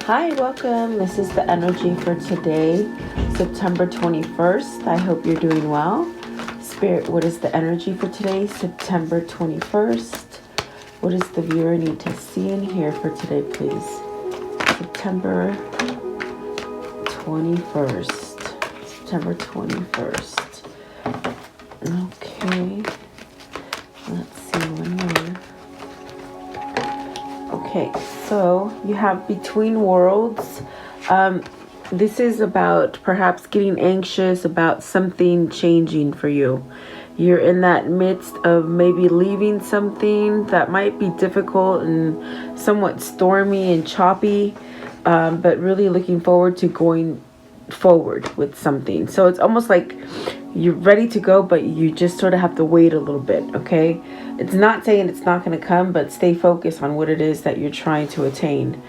Hi, welcome. This is the energy for today, September 21st. I hope you're doing well. Spirit, what is the energy for today, September 21st? What does the viewer need to see and hear for today, please? September 21st. September 21st. Okay. Let's see one more. Okay, so you have Between Worlds. This is about perhaps getting anxious about something changing for you. You're in that midst of maybe leaving something that might be difficult and somewhat stormy and choppy, but really looking forward to going forward with something. So it's almost like you're ready to go, but you just sort of have to wait a little bit, okay? It's not saying it's not going to come, but stay focused on what it is that you're trying to attain.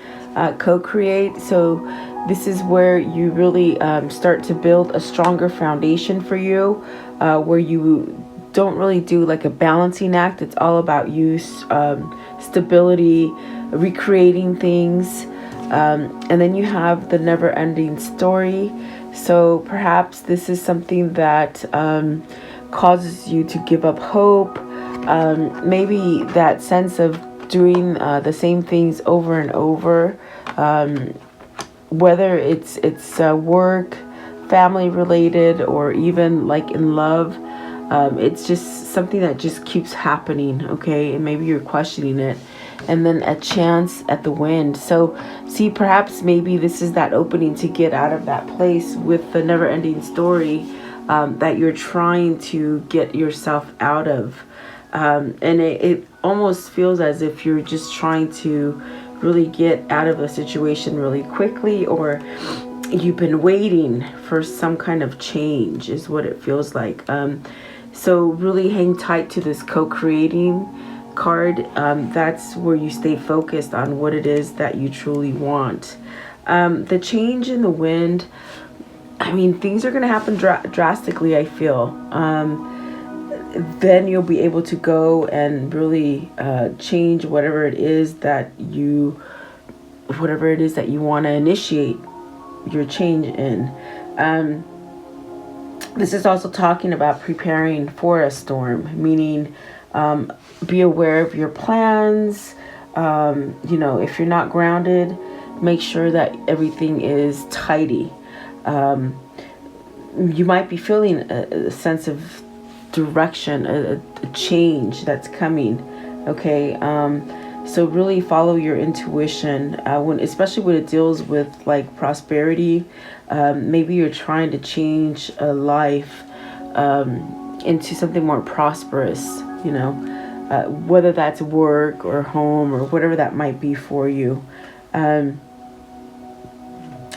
Co-create. So this is where you really start to build a stronger foundation for you, where you don't really do like a balancing act. It's all about you, stability, recreating things. And then you have the never-ending story. So perhaps this is something that causes you to give up hope. Maybe that sense of doing the same things over and over, whether it's work, family related, or even like in love. It's just something that just keeps happening, okay? And maybe you're questioning it. And then a chance at the wind. So see, perhaps maybe this is that opening to get out of that place with the never-ending story that you're trying to get yourself out of. And it almost feels as if you're just trying to really get out of a situation really quickly, or you've been waiting for some kind of change is what it feels like. So really hang tight to this co-creating card. That's where you stay focused on what it is that you truly want. The change in the wind, I mean, things are going to happen drastically, I feel. Then you'll be able to go and really change whatever it is that you want to initiate your change in. This is also talking about preparing for a storm, meaning be aware of your plans. If you're not grounded, make sure that everything is tidy. You might be feeling a sense of direction, a change that's coming. Okay. So really follow your intuition, especially when it deals with like prosperity. Maybe you're trying to change a life into something more prosperous, whether that's work or home or whatever that might be for you. And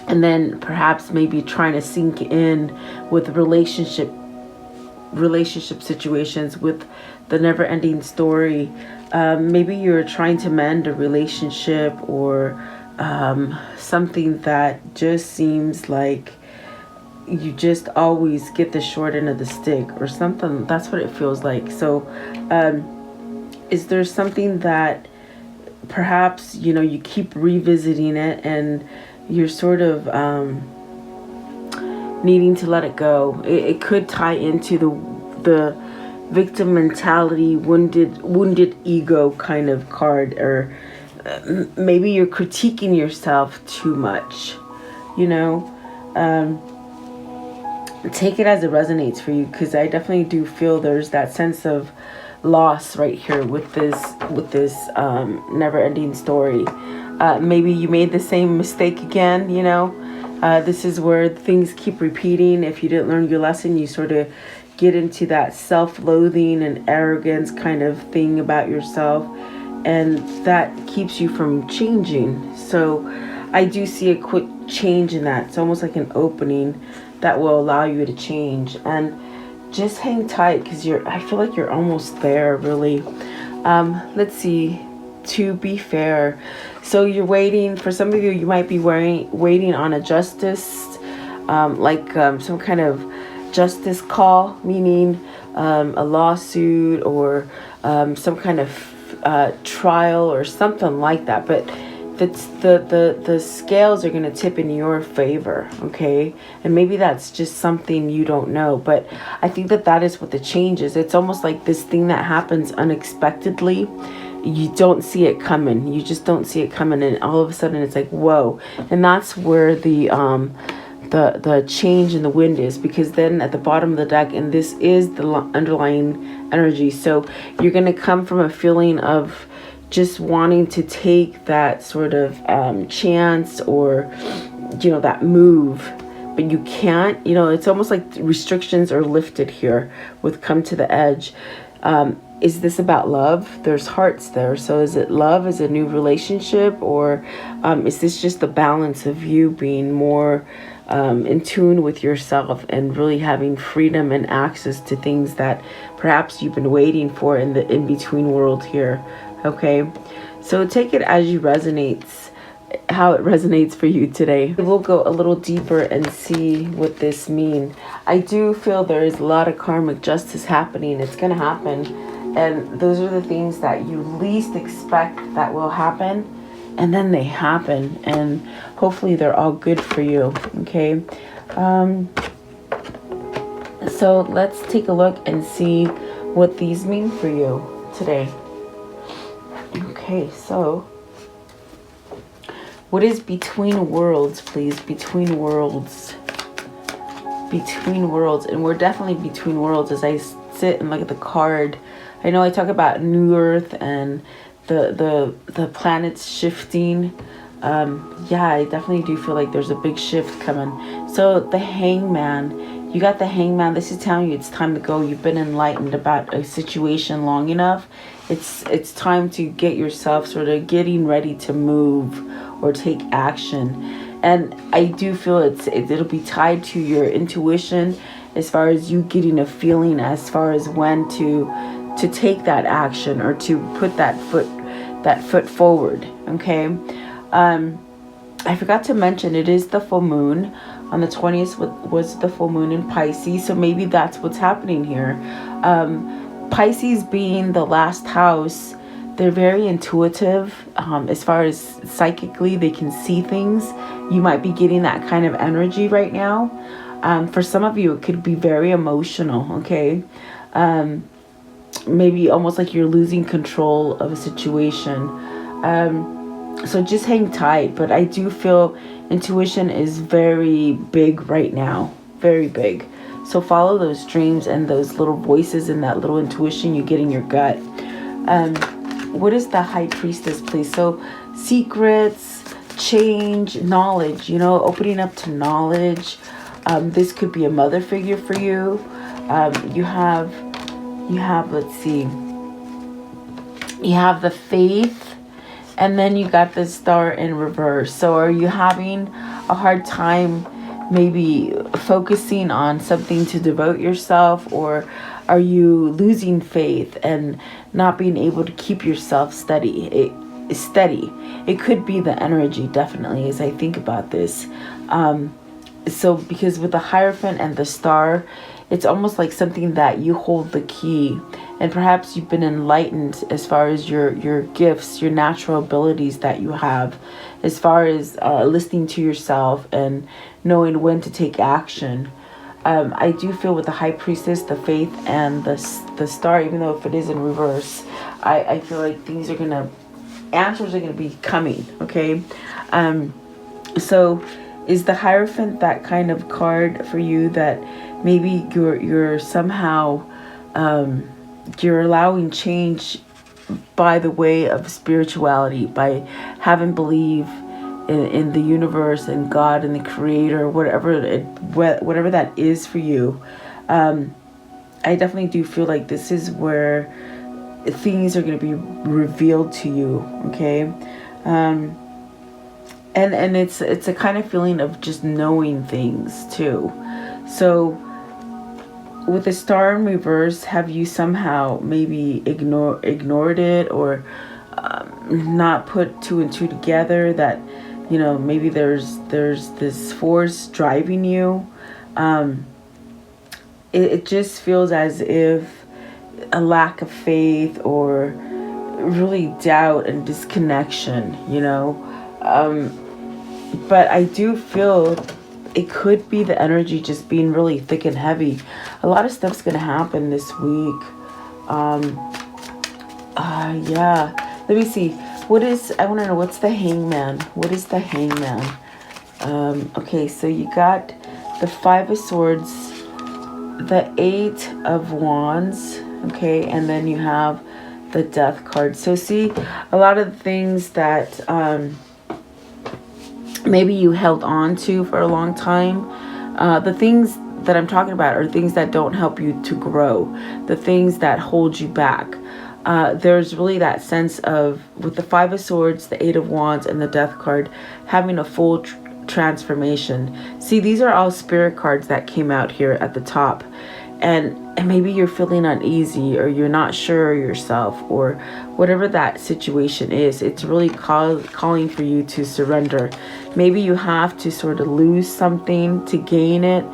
then perhaps maybe trying to sink in with relationship situations with the never-ending story. Maybe you're trying to mend a relationship, or something that just seems like you just always get the short end of the stick or something. That's what it feels like. So is there something that perhaps you keep revisiting it and you're sort of needing to let it go? It could tie into the victim mentality, wounded ego kind of card, or maybe you're critiquing yourself too much. Take it as it resonates for you, because I definitely do feel there's that sense of loss right here with this never-ending story. Maybe you made the same mistake again. This is where things keep repeating. If you didn't learn your lesson, you sort of get into that self-loathing and arrogance kind of thing about yourself, and that keeps you from changing. So I do see a quick change in that. It's almost like an opening that will allow you to change. And just hang tight, because I feel like you're almost there, really. Let's see. To be fair, so you're waiting. For some of you, you might be waiting on a justice, some kind of justice call, meaning a lawsuit or some kind of trial or something like that. But the scales are going to tip in your favor, okay? And maybe that's just something you don't know, but I think that is what the change is. It's almost like this thing that happens unexpectedly. You don't see it coming. You just don't see it coming, and all of a sudden it's like, whoa. And that's where the change in the wind is, because then at the bottom of the deck, and this is the underlying energy, so you're going to come from a feeling of just wanting to take that sort of chance, or that move, but you can't. It's almost like restrictions are lifted here with come to the edge. Is this about love? There's hearts there. So is it love? Is it a new relationship? Or is this just the balance of you being more in tune with yourself and really having freedom and access to things that perhaps you've been waiting for in the in-between world here? Okay, so take it as you how it resonates for you today. We'll go a little deeper and see what this means. I do feel there is a lot of karmic justice happening. It's going to happen. And those are the things that you least expect that will happen. And then they happen. And hopefully they're all good for you. Okay. So let's take a look and see what these mean for you today. Okay, so what is between worlds, please? Between worlds. Between worlds. And we're definitely between worlds as I sit and look at the card. I know I talk about New Earth and the planets shifting. Yeah, I definitely do feel like there's a big shift coming. So the Hangman, you got the Hangman. This is telling you it's time to go. You've been enlightened about a situation long enough. It's time to get yourself sort of getting ready to move or take action. And I do feel it'll be tied to your intuition as far as you getting a feeling as far as when to take that action or to put that foot forward. Okay. I forgot to mention it is the full moon. On the 20th was the full moon in Pisces, so maybe that's what's happening here. Pisces being the last house, they're very intuitive as far as psychically they can see things. You might be getting that kind of energy right now. For some of you, it could be very emotional, okay? Maybe almost like you're losing control of a situation. So just hang tight. But I do feel intuition is very big right now. Very big. So follow those dreams and those little voices and that little intuition you get in your gut. What is the High Priestess, please? So secrets, change, knowledge, opening up to knowledge. This could be a mother figure for you. You have, let's see, you have the Faith, and then you got the Star in reverse. So are you having a hard time maybe focusing on something to devote yourself, or are you losing faith and not being able to keep yourself steady? It could be the energy, definitely, as I think about this. So because with the Hierophant and the Star, it's almost like something that you hold the key, and perhaps you've been enlightened as far as your gifts, your natural abilities that you have, as far as listening to yourself and knowing when to take action. I do feel with the High Priestess, the Faith, and the Star, even though if it is in reverse, I feel like answers are gonna be coming. Okay, so is the Hierophant that kind of card for you that maybe you're somehow you're allowing change by the way of spirituality, by having belief in the universe and God and the Creator, whatever that is for you. I definitely do feel like this is where things are going to be revealed to you. Okay. And it's a kind of feeling of just knowing things too. So with the Star in reverse, have you somehow maybe ignored it, or not put two and two together that maybe there's this force driving you? It just feels as if a lack of faith or really doubt and disconnection, But I do feel it could be the energy just being really thick and heavy. A lot of stuff's gonna happen this week. Yeah. Let me see. I want to know, what's the Hangman? What is the Hangman? Okay, so you got the Five of Swords, the Eight of Wands, okay, and then you have the Death card. So see, a lot of the things that maybe you held on to for a long time, the things that I'm talking about are things that don't help you to grow, the things that hold you back. There's really that sense of, with the Five of Swords, the Eight of Wands, and the Death card, having a full transformation. See, these are all spirit cards that came out here at the top. And maybe you're feeling uneasy, or you're not sure yourself, or whatever that situation is. It's really calling for you to surrender. Maybe you have to sort of lose something to gain it.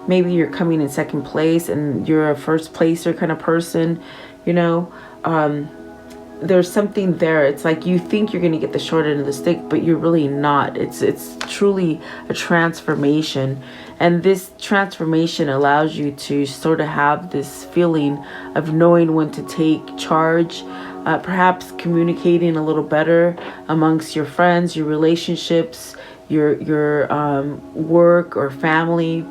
Maybe you're coming in second place and you're a first placer kind of person, you know. There's something there. It's like you think you're going to get the short end of the stick, but you're really not. It's truly a transformation. And this transformation allows you to sort of have this feeling of knowing when to take charge, perhaps communicating a little better amongst your friends, your relationships, your work or family,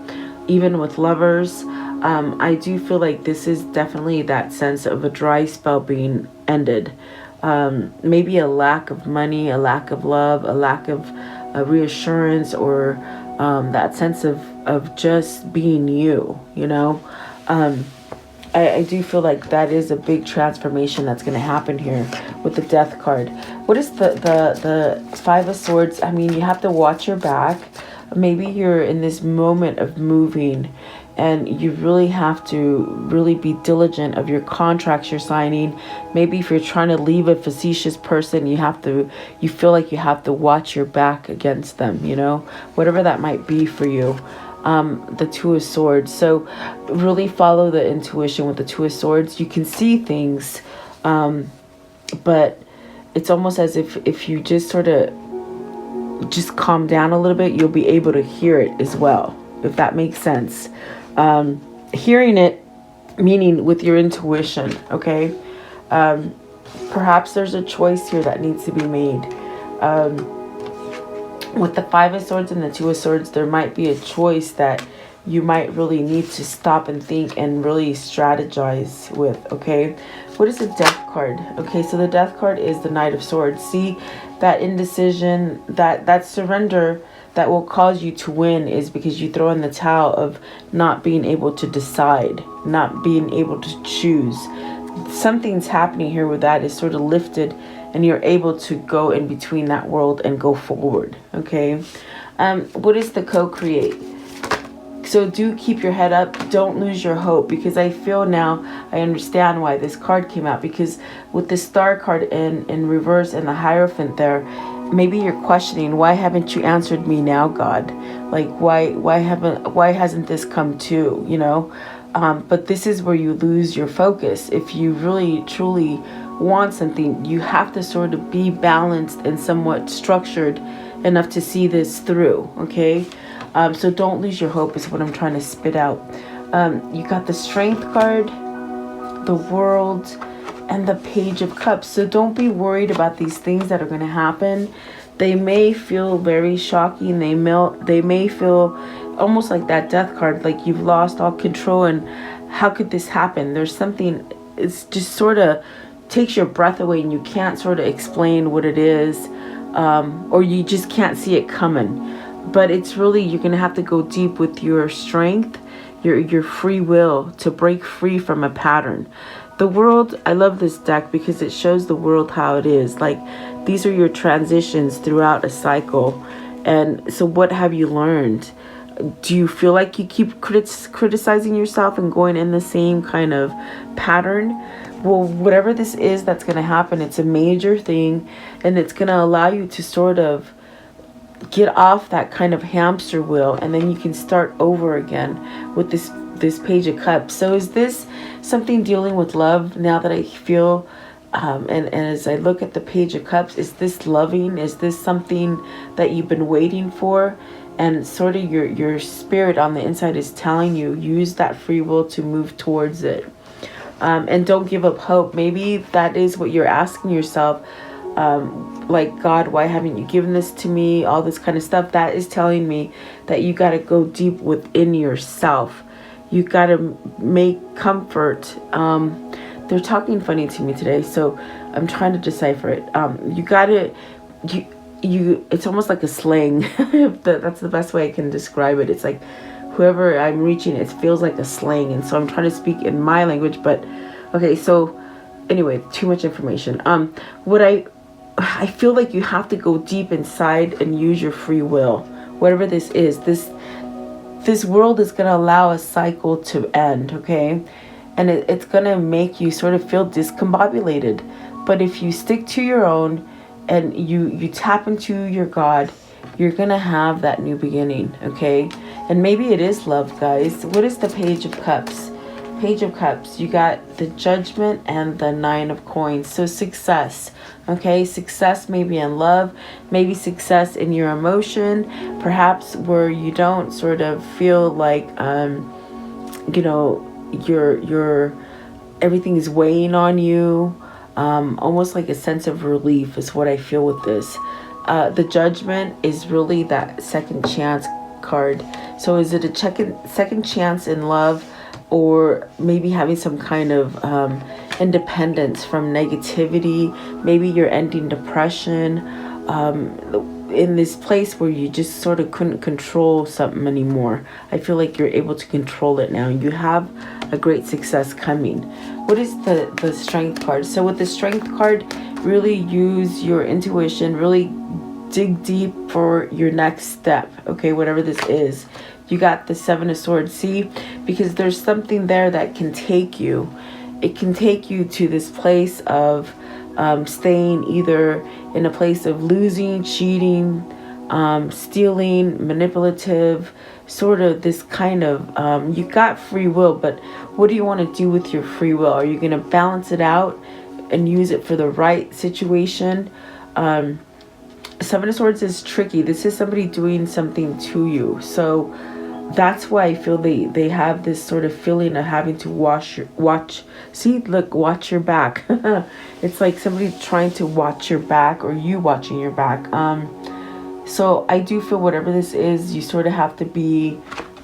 even with lovers. I do feel like this is definitely that sense of a dry spell being ended. Maybe a lack of money, a lack of love, a lack of reassurance, or that sense of just being you, you know. I do feel like that is a big transformation that's going to happen here with the Death card. What is the Five of Swords? I mean, you have to watch your back. Maybe you're in this moment of moving, and you really have to really be diligent of your contracts you're signing. Maybe if you're trying to leave a facetious person, you feel like you have to watch your back against them, you know, whatever that might be for you. The Two of Swords. So really follow the intuition with the Two of Swords. You can see things, but it's almost as if you just sort of just calm down a little bit, you'll be able to hear it as well, if that makes sense. Hearing it, meaning with your intuition, okay? Perhaps there's a choice here that needs to be made. With the Five of Swords and the Two of Swords, there might be a choice that you might really need to stop and think and really strategize with, okay? What is the Death card? Okay, so the Death card is the Knight of Swords. See, that indecision, that surrender that will cause you to win is because you throw in the towel of not being able to decide, not being able to choose. Something's happening here where that is sort of lifted, and you're able to go in between that world and go forward, okay? What is the co-create? So do keep your head up. Don't lose your hope, because I feel now I understand why this card came out, because with the Star card in reverse and the Hierophant there, maybe you're questioning, why haven't you answered me now, God? Like, why hasn't this come to, you know? But this is where you lose your focus. If you really truly want something, you have to sort of be balanced and somewhat structured enough to see this through, okay? So don't lose your hope is what I'm trying to spit out. You got the Strength card, the World, and the Page of Cups. So don't be worried about these things that are going to happen. They may feel very shocking. They may feel almost like that Death card, like you've lost all control, and how could this happen? There's something, it's just sort of takes your breath away, and you can't sort of explain what it is, or you just can't see it coming. But it's really, you're going to have to go deep with your strength, your free will, to break free from a pattern. The World, I love this deck because it shows the world how it is. Like, these are your transitions throughout a cycle. And so what have you learned? Do you feel like you keep criticizing yourself and going in the same kind of pattern? Well, whatever this is that's going to happen, it's a major thing, and it's going to allow you to sort of get off that kind of hamster wheel, and then you can start over again with this Page of Cups. So is this something dealing with love, now that I feel And as I look at the Page of Cups, is this loving? Is this something that you've been waiting for? And sort of your spirit on the inside is telling you, use that free will to move towards it. And don't give up hope. Maybe that is what you're asking yourself. Like, God, why haven't you given this to me? All this kind of stuff. That is telling me that you got to go deep within yourself. You got to make comfort. They're talking funny to me today, so I'm trying to decipher it. You got to, it's almost like a slang. That's the best way I can describe it. It's like whoever I'm reaching, it feels like a slang. And so I'm trying to speak in my language, but okay. So anyway, too much information. What I feel like you have to go deep inside and use your free will. Whatever this is, this world is going to allow a cycle to end, okay? And it's going to make you sort of feel discombobulated. But if you stick to your own and you tap into your God, you're going to have that new beginning, okay? And maybe it is love, guys. What is the Page of Cups? Page of Cups, you got the Judgment and the Nine of Coins. So success, okay? Success maybe in love, maybe success in your emotion, perhaps where you don't sort of feel like, your everything is weighing on you. Almost like a sense of relief is what I feel with this. The Judgment is really that second chance card. So is it a second chance in love, or maybe having some kind of independence from negativity? Maybe you're ending depression, in this place where you just sort of couldn't control something anymore. I feel like you're able to control it now. You have a great success coming. What is the Strength card? So with the Strength card, really use your intuition, really dig deep for your next step, okay, whatever this is. You got the Seven of Swords. See, because there's something there that can take you. It can take you to this place of staying either in a place of losing, cheating, stealing, manipulative, sort of this kind of, you got free will, but what do you want to do with your free will? Are you going to balance it out and use it for the right situation? Seven of Swords is tricky. This is somebody doing something to you. So that's why I feel they have this sort of feeling of having to watch your back. It's like somebody trying to watch your back, or you watching your back. So I do feel whatever this is, you sort of have to be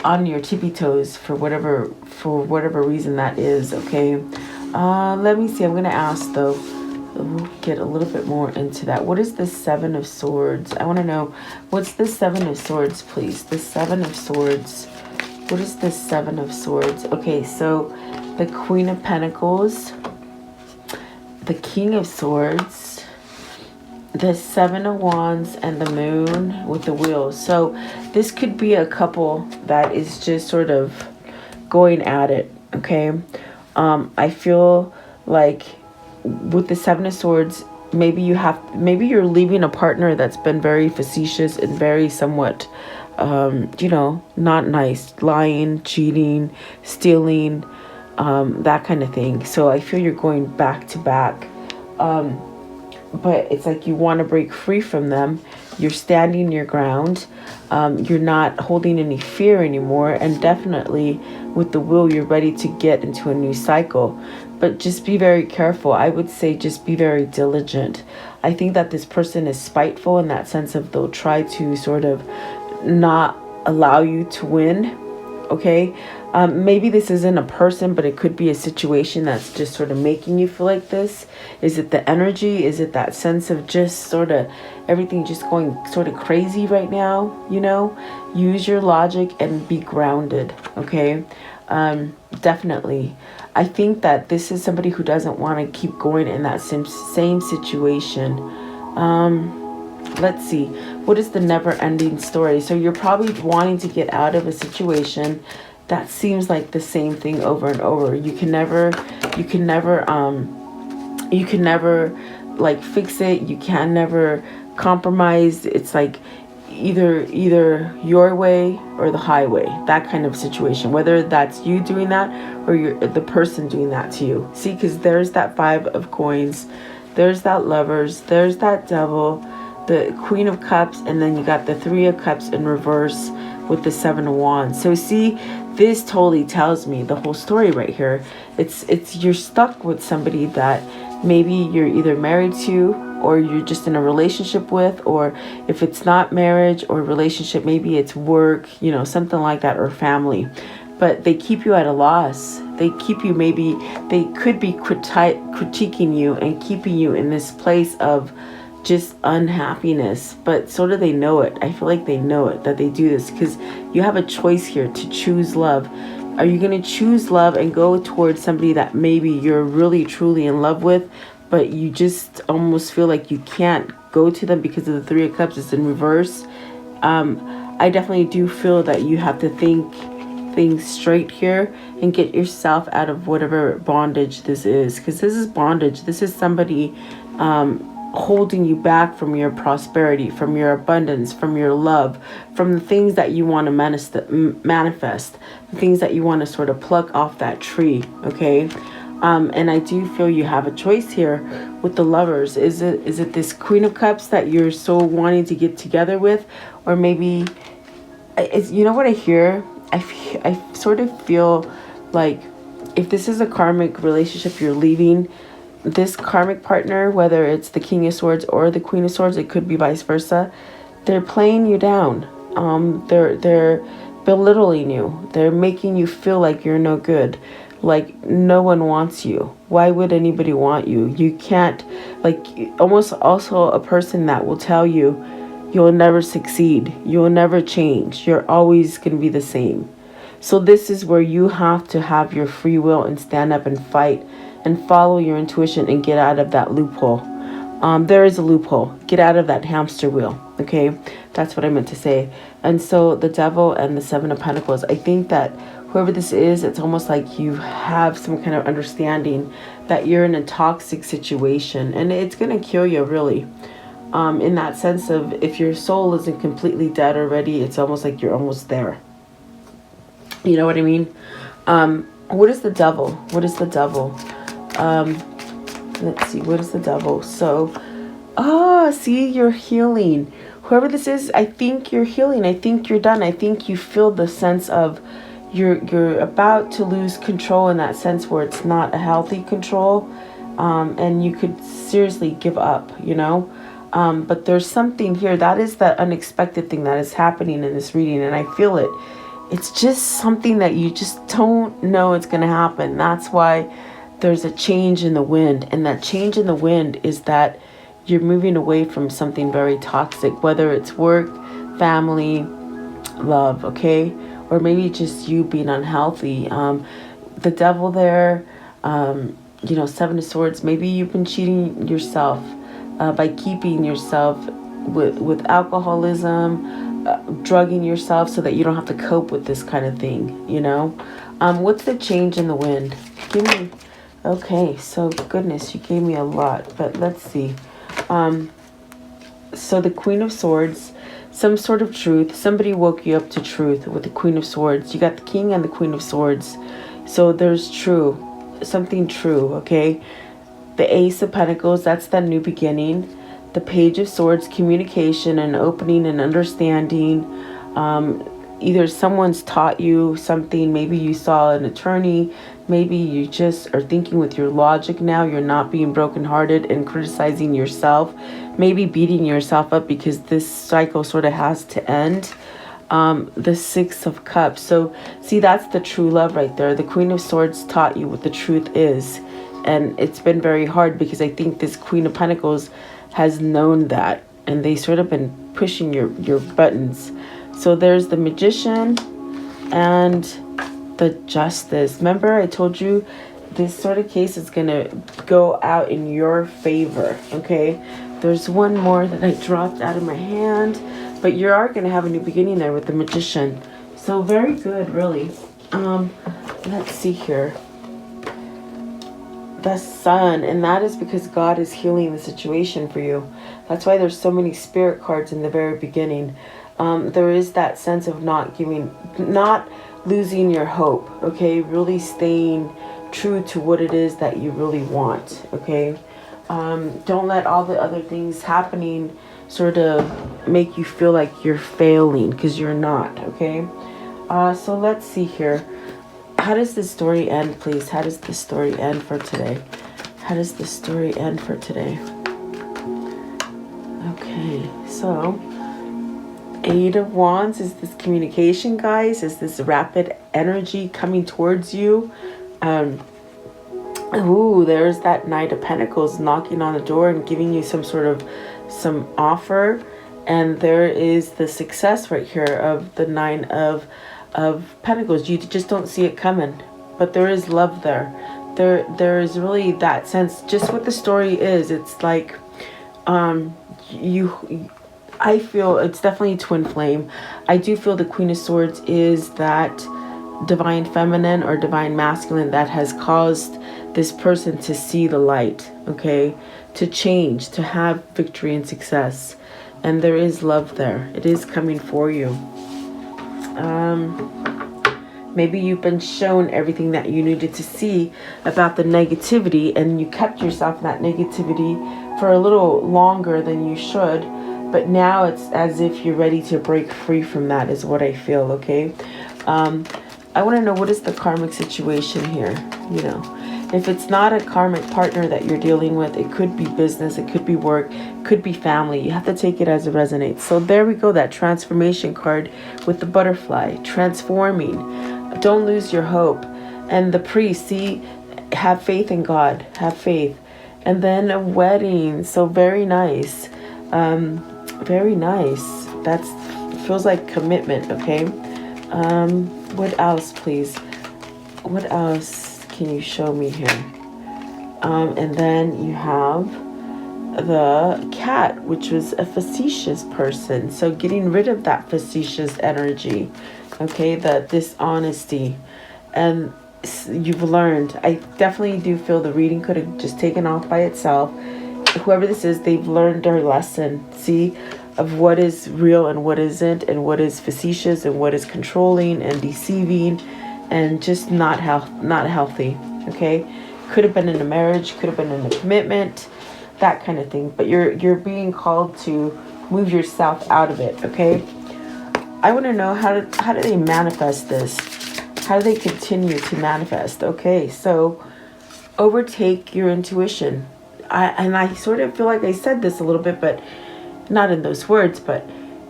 on your tippy toes for whatever reason that is, okay? Let me see. I'm going to ask, though. We'll get a little bit more into that. What is the Seven of Swords? I want to know, what's the Seven of Swords, please? The Seven of Swords. What is the Seven of Swords? Okay, so the Queen of Pentacles, the King of Swords, the Seven of Wands, and the Moon with the Wheel. So this could be a couple that is just sort of going at it, okay? I feel like with the Seven of Swords, maybe you're leaving a partner that's been very facetious and very somewhat, not nice, lying, cheating, stealing, that kind of thing. So I feel you're going back to back. But it's like you want to break free from them. You're standing your ground. You're not holding any fear anymore. And definitely with the Will, you're ready to get into a new cycle. But just be very careful. I would say just be very diligent. I think that this person is spiteful in that sense of they'll try to sort of not allow you to win. Okay? Maybe this isn't a person, but it could be a situation that's just sort of making you feel like this. Is it the energy? Is it that sense of just sort of everything just going sort of crazy right now? Use your logic and be grounded. Okay? Definitely. I think that this is somebody who doesn't want to keep going in that same situation. Let's see. What is the never-ending story? So you're probably wanting to get out of a situation that seems like the same thing over and over. You can never like fix it. You can never compromise. It's like either your way or the highway, that kind of situation, whether that's you doing that or you're the person doing that to you. See, because there's that 5 of coins, there's that lovers, there's that devil, the Queen of Cups, and then you got the 3 of Cups in reverse with the 7 of Wands. So see, this totally tells me the whole story right here. It's you're stuck with somebody that maybe you're either married to or you're just in a relationship with, or if it's not marriage or relationship, maybe it's work, you know, something like that, or family. But they keep you at a loss. They keep you, maybe they could be critiquing you and keeping you in this place of just unhappiness, but so do they know it. I feel like they know it, that they do this, because you have a choice here to choose love. Are you going to choose love and go towards somebody that maybe you're really truly in love with, but you just almost feel like you can't go to them because of the 3 of Cups is in reverse? I definitely do feel that you have to think things straight here and get yourself out of whatever bondage this is, because this is bondage. This is somebody holding you back from your prosperity, from your abundance, from your love, from the things that you want to manifest, the things that you want to sort of pluck off that tree, okay? And I do feel you have a choice here with the lovers. Is it this Queen of Cups that you're so wanting to get together with? Or maybe, you know what I hear? I sort of feel like if this is a karmic relationship you're leaving, this karmic partner, whether it's the King of Swords or the Queen of Swords, it could be vice versa, they're playing you down. They're belittling you. They're making you feel like you're no good, like no one wants you. Why would anybody want you? You can't, like, almost also a person that will tell you you'll never succeed, you'll never change, you're always going to be the same. So this is where you have to have your free will and stand up and fight and follow your intuition and get out of that loophole. There is a loophole. Get out of that hamster wheel. Okay, that's what I meant to say. And so the devil and the 7 of Pentacles, I think that whoever this is, it's almost like you have some kind of understanding that you're in a toxic situation and it's going to kill you, really. In that sense of, if your soul isn't completely dead already, it's almost like you're almost there. You know what I mean? What is the devil? What is the devil? Let's see, what is the devil? So, see, you're healing. Whoever this is, I think you're healing. I think you're done. I think you feel the sense of you're about to lose control, in that sense where it's not a healthy control. And you could seriously give up, you know? But there's something here. That is that unexpected thing that is happening in this reading, and I feel it. It's just something that you just don't know it's going to happen. That's why there's a change in the wind. And that change in the wind is that you're moving away from something very toxic, whether it's work, family, love, okay? Or maybe just you being unhealthy. The devil there, 7 of Swords, maybe you've been cheating yourself by keeping yourself with alcoholism, drugging yourself so that you don't have to cope with this kind of thing, you know? What's the change in the wind? Give me... Okay, so goodness, you gave me a lot, but let's see. So the Queen of Swords, some sort of truth. Somebody woke you up to truth with the Queen of Swords. You got the King and the Queen of Swords. So there's something true, okay? The Ace of Pentacles, that's that new beginning. The Page of Swords, communication and opening and understanding. Either someone's taught you something, maybe you saw an attorney, maybe you just are thinking with your logic now, you're not being brokenhearted and criticizing yourself, maybe beating yourself up because this cycle sort of has to end. The 6 of Cups. So see, that's the true love right there. The Queen of Swords taught you what the truth is, and it's been very hard because I think this Queen of Pentacles has known that, and they sort of been pushing your buttons. So there's the Magician and the Justice. Remember, I told you this sort of case is going to go out in your favor, okay? There's one more that I dropped out of my hand, but you are going to have a new beginning there with the Magician. So very good, really. Let's see here. The Sun, and that is because God is healing the situation for you. That's why there's so many spirit cards in the very beginning. there is that sense of not losing your hope, okay? Really staying true to what it is that you really want, okay? Don't let all the other things happening sort of make you feel like you're failing, because you're not, okay? So let's see here. How does this story end, please? How does this story end for today? How does this story end for today? Okay, so Eight of Wands is this communication, guys. Is this rapid energy coming towards you? Ooh, there's that Knight of Pentacles knocking on the door and giving you some offer. And there is the success right here of the Nine of Pentacles. You just don't see it coming, but there is love there. There is really that sense. Just what the story is, it's like I feel it's definitely twin flame. I do feel the Queen of Swords is that divine feminine or divine masculine that has caused this person to see the light, okay, to change, to have victory and success. And there is love there. It is coming for you. Maybe you've been shown everything that you needed to see about the negativity, and you kept yourself in that negativity for a little longer than you should. But now it's as if you're ready to break free from that, is what I feel, okay? I want to know, what is the karmic situation here? You know, if it's not a karmic partner that you're dealing with, it could be business, it could be work, it could be family. You have to take it as it resonates. So there we go, that transformation card with the butterfly, transforming. Don't lose your hope. And the priest, see, have faith in God, have faith. And then a wedding, so very nice. Very nice. That feels like commitment, okay? What else, please? What else can you show me here? And then you have the cat, which was a facetious person. So getting rid of that facetious energy, okay? The dishonesty. And you've learned. I definitely do feel the reading could have just taken off by itself. Whoever this is, they've learned their lesson, see, of what is real and what isn't, and what is facetious and what is controlling and deceiving and just not healthy, okay? Could have been in a marriage, could have been in a commitment, that kind of thing. But you're being called to move yourself out of it, okay? I want to know, how do they manifest this? How do they continue to manifest? Okay, so overtake your intuition. I sort of feel like I said this a little bit, but not in those words, but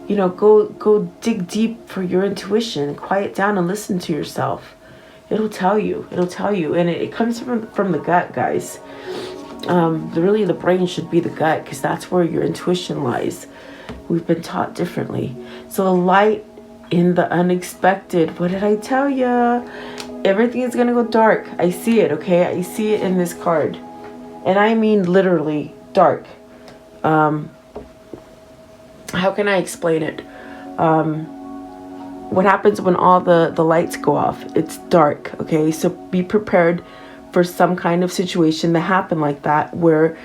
you know, go dig deep for your intuition, quiet down and listen to yourself. It'll tell you, and it comes from the gut, guys. Really the brain should be the gut, because that's where your intuition lies. We've been taught differently. So the light in the unexpected, what did I tell you? Everything is gonna go dark. I see it, okay? I see it in this card. And I mean literally dark. How can I explain it? What happens when all the lights go off? It's dark, okay? So be prepared for some kind of situation to happen like that, where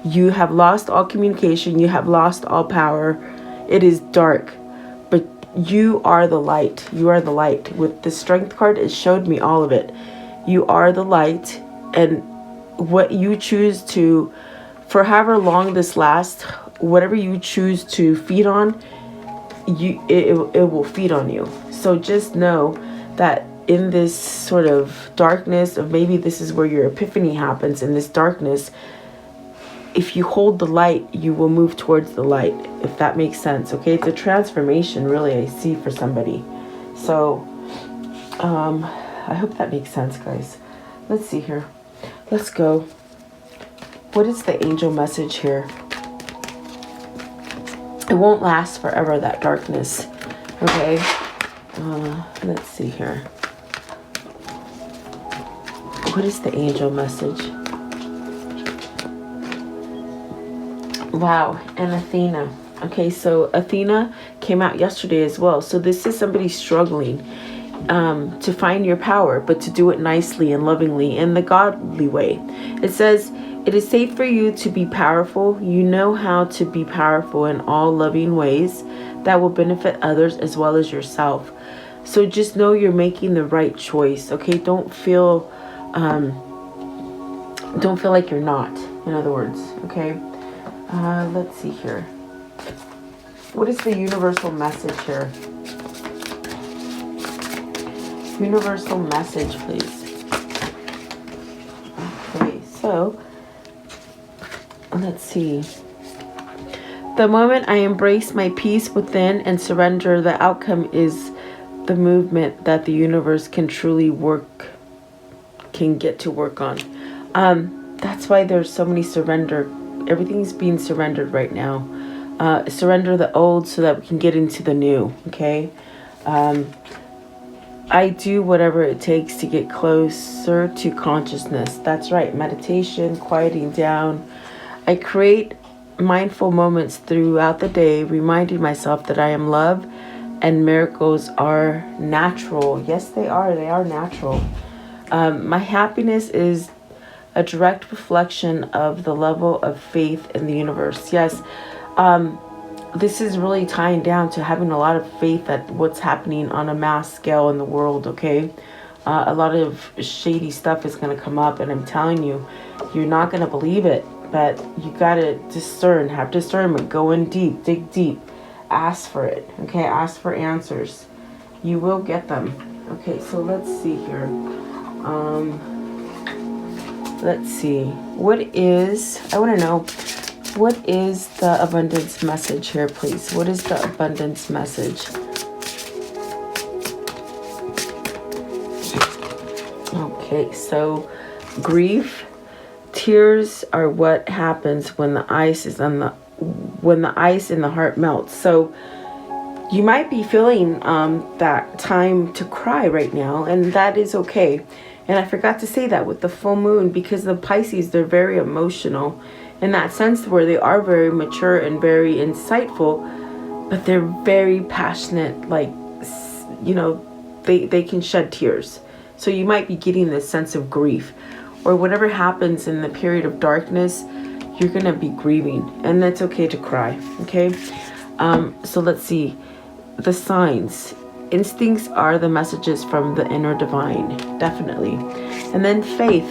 you have lost all communication, you have lost all power. It is dark, but you are the light. You are the light. With the Strength card, it showed me all of it. You are the light, and what you choose to, for however long this lasts, whatever you choose to feed on, it will feed on you. So just know that in this sort of darkness of, maybe this is where your epiphany happens, in this darkness, if you hold the light, you will move towards the light, if that makes sense, okay? It's a transformation, really, I see, for somebody. So I hope that makes sense, guys. Let's see here. Let's go. What is the angel message here? It won't last forever, that darkness. Okay. Let's see here. What is the angel message? Wow. And Athena. Okay, so Athena came out yesterday as well. So this is somebody struggling to find your power, but to do it nicely and lovingly in the godly way. It says, it is safe for you to be powerful. You know how to be powerful in all loving ways that will benefit others as well as yourself. So just know you're making the right choice, okay? Don't feel like you're not, in other words, okay? Let's see here. What is the universal message here? Universal message, please. Okay, so let's see. The moment I embrace my peace within and surrender, the outcome is the movement that the universe can get to work on. That's why there's so many surrender. Everything's being surrendered right now. Surrender the old so that we can get into the new, okay? I do whatever it takes to get closer to consciousness. That's right, meditation, quieting down. I create mindful moments throughout the day, reminding myself that I am love and miracles are natural. Yes, they are. They are natural. My happiness is a direct reflection of the level of faith in the universe. Yes, this is really tying down to having a lot of faith at what's happening on a mass scale in the world, okay? A lot of shady stuff is going to come up, and I'm telling you, you're not going to believe it, but you got to discern, have discernment, go in deep, dig deep, ask for it, okay? Ask for answers. You will get them. Okay, so let's see here. Let's see. I want to know, what is the abundance message here, please? What is the abundance message? Okay, so grief, tears are what happens when the ice in the heart melts. So you might be feeling that time to cry right now, and that is okay. And I forgot to say that with the full moon, because the Pisces, they're very emotional in that sense, where they are very mature and very insightful, but they're very passionate, like, you know, they can shed tears. So you might be getting this sense of grief, or whatever happens in the period of darkness, you're going to be grieving, and that's okay to cry, okay? So let's see. The signs. Instincts are the messages from the inner divine, definitely. And then faith.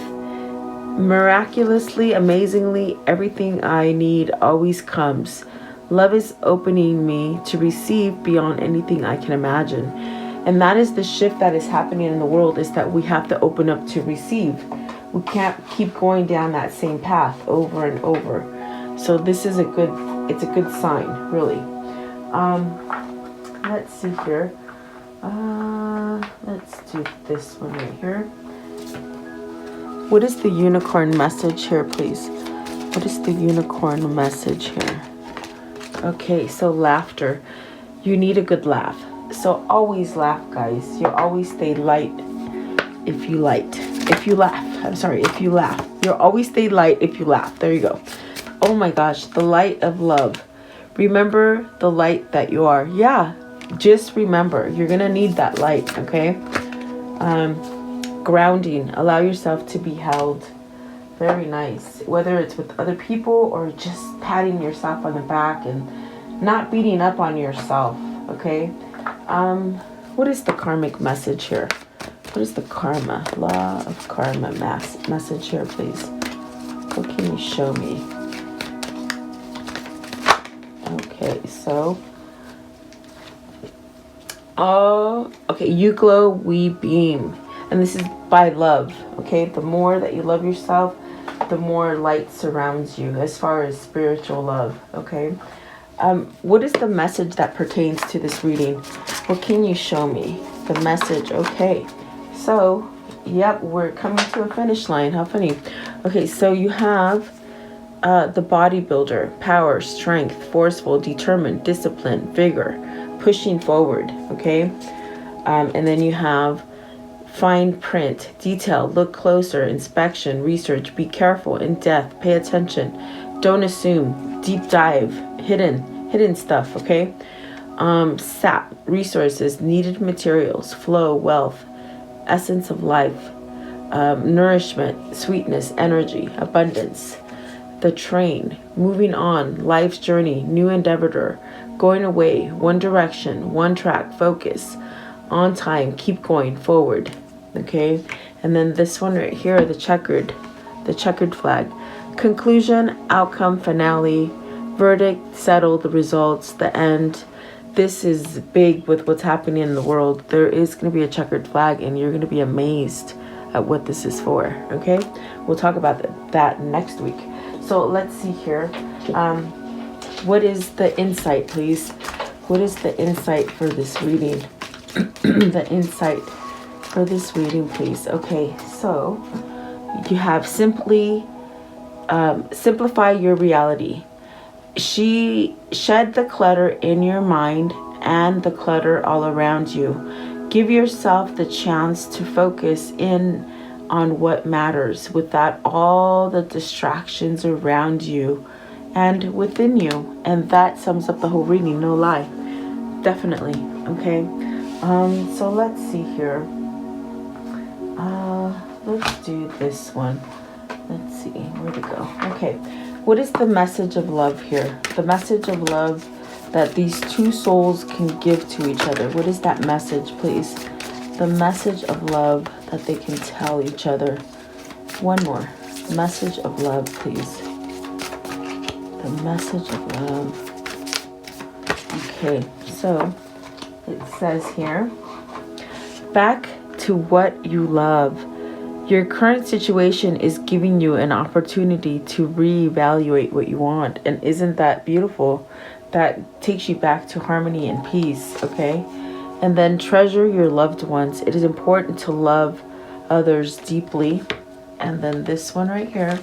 Miraculously, amazingly, everything I need always comes. Love is opening me to receive beyond anything I can imagine. And that is the shift that is happening in the world, is that we have to open up to receive. We can't keep going down that same path over and over. So this is it's a good sign, really. Let's see here. Let's do this one right here. What is the unicorn message here, please? What is the unicorn message here? Okay, so laughter. You need a good laugh. So always laugh, guys. You'll always stay light if you laugh. You'll always stay light if you laugh. There you go. Oh my gosh, the light of love. Remember the light that you are. Yeah, just remember. You're going to need that light, okay? Grounding. Allow yourself to be held. Very nice. Whether it's with other people or just patting yourself on the back and not beating up on yourself, okay? What is the karmic message here? What is the karma, law of karma message here, please? What can you show me? Okay, so, okay, you glow, we beam. And this is by love, okay? The more that you love yourself, the more light surrounds you as far as spiritual love, okay? What is the message that pertains to this reading? What can you show me? The message, okay. So, yep, we're coming to a finish line. How funny. Okay, so you have the bodybuilder, power, strength, forceful, determined, discipline, vigor, pushing forward, okay? And then you have fine print, detail, look closer, inspection, research, be careful, in depth, pay attention, don't assume, deep dive, hidden stuff, okay? Sap, resources, needed materials, flow, wealth, essence of life, nourishment, sweetness, energy, abundance. the train, moving on, life's journey, new endeavor, going away, one direction, one track, focus, on time, keep going forward. Okay, and then this one right here, the checkered flag, conclusion, outcome, finale, verdict, settle, the results, the end. This is big with what's happening in the world. There is going to be a checkered flag, and you're going to be amazed at what this is for. Okay, we'll talk about that next week. So let's see here. What is the insight, please? What is the insight for this reading? The insight for this reading, please. Okay, so you have simply simplify your reality. She shed the clutter in your mind and the clutter all around you. Give yourself the chance to focus in on what matters without all the distractions around you and within you. And that sums up the whole reading, no lie. Definitely. Okay. So let's see here. Let's do this one. Let's see, where'd it go? Okay, what is the message of love here? The message of love that these two souls can give to each other. What is that message, please? The message of love that they can tell each other. One more. Message of love, please. The message of love. Okay, so it says here, back to what you love. Your current situation is giving you an opportunity to reevaluate what you want. And isn't that beautiful? That takes you back to harmony and peace, okay? And then treasure your loved ones. It is important to love others deeply. And then this one right here,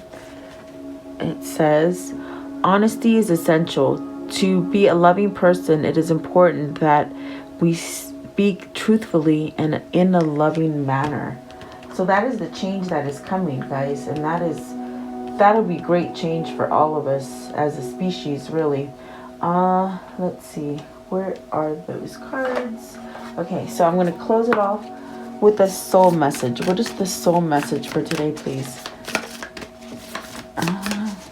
it says, honesty is essential. To be a loving person, it is important that we speak truthfully and in a loving manner. So that is the change that is coming, guys, and that'll be great change for all of us as a species, really. Let's see, where are those cards? Okay, so I'm going to close it off with a soul message. What is the soul message for today, please?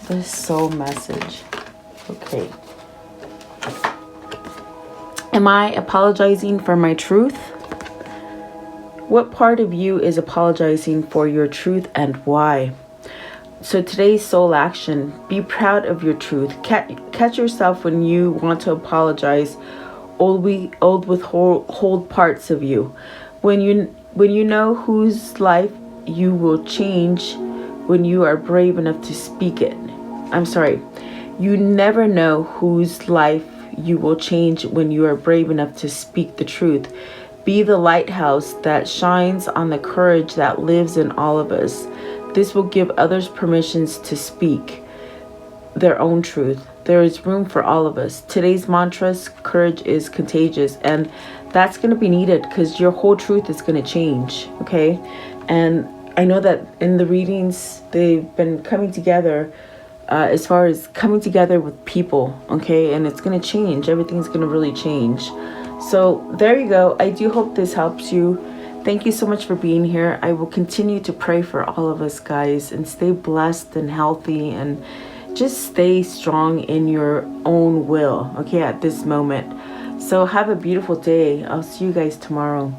The soul message. Okay. Am I apologizing for my truth? What part of you is apologizing for your truth and why? So today's soul action, be proud of your truth. Catch yourself when you want to apologize, old withhold parts of you. When you know whose life you will change when you are brave enough to speak it. I'm sorry. You never know whose life you will change when you are brave enough to speak the truth. Be the lighthouse that shines on the courage that lives in all of us. This will give others permissions to speak their own truth. There is room for all of us. Today's mantras, courage is contagious, and that's going to be needed because your whole truth is going to change, okay? And I know that in the readings, they've been coming together as far as coming together with people, okay? And it's going to change. Everything's going to really change. So there you go. I do hope this helps you. Thank you so much for being here. I will continue to pray for all of us, guys, and stay blessed and healthy and just stay strong in your own will, okay, at this moment. So have a beautiful day. I'll see you guys tomorrow.